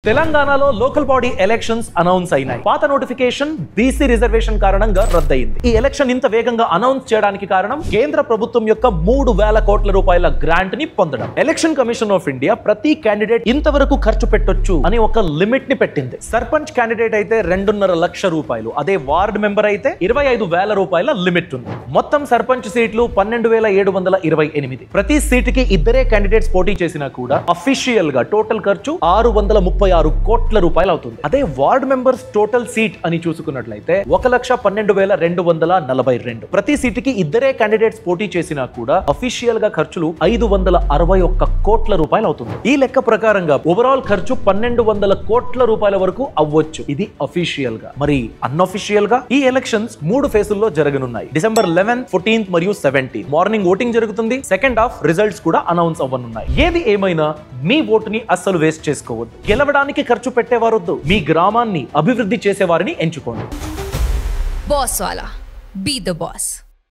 తెలంగాణలో local body elections announce అయినాయి. పాత నోటిఫికేషన్ బీసీ రిజర్వేషన్ కారణంగా రద్దయింది. ఈ ఎలక్షన్ ఇంత వేగంగా అనౌన్స్ చేయడానికి కారణం కేంద్ర ప్రభుత్వం యొక్క 3,000 కోట్ల రూపాయల గ్రాంట్ ని పొందడం. ఎలక్షన్ కమిషన్ ఆఫ్ ఇండియా ప్రతి క్యాండిడేట్ ఇంతవరకు ఖర్చు పెట్టొచ్చు అని ఒక లిమిట్ ని పెట్టింది. సర్పంచ్ క్యాండిడేట్ అయితే 2.5 లక్షల రూపాయలు, అదే వార్డ్ మెంబర్ అయితే 25,000 రూపాయల లిమిట్ ఉంది. మొత్తం సర్పంచ్ సీట్లు 12,728. ప్రతి సీటుకి ఇద్దరే క్యాండిడేట్స్ పోటీ చేసినా కూడా అఫీషియల్ గా టోటల్ ఖర్చు 636 కోట్ల రూపాయలు అవుతుంది. అదే వార్డ్ మెంబర్స్ టోటల్ సీట్ అని చూసుకున్నట్లయితే 1,12,242. ప్రతి సీటుకి ఇద్దరే క్యాండిడేట్స్ పోటీ చేసినా కూడా అఫీషియల్ గా ఖర్చులు 561 కోట్ల రూపాయలు అవుతుంది. ఈ లెక్క ప్రకారంగా ఓవరాల్ ఖర్చు 1,200 కోట్ల రూపాయల వరకు అవ్వచ్చు. ఇది అఫీషియల్ గా. మరి అన్అఫీషియల్ గా ఈ ఎలక్షన్స్ 3 ఫేజుల్లో జరగనున్నాయి. డిసెంబర్ 11, 14 మరియు 17 మార్నింగ్ ఓటింగ్ జరుగుతుంది. సెకండ్ హాఫ్ రిజల్ట్స్ కూడా అనౌన్స్ అవ్వనున్నాయి. ఏది ఏమైనా మీ ఓటుని అస్సలు వేస్ట్ చేసుకోవద్దు. గెలవడానికి ఖర్చు పెట్టేవారొద్దు, మీ గ్రామాన్ని అభివృద్ధి చేసేవారిని ఎంచుకోండి. బాస్ వాలా, బీ ద బాస్.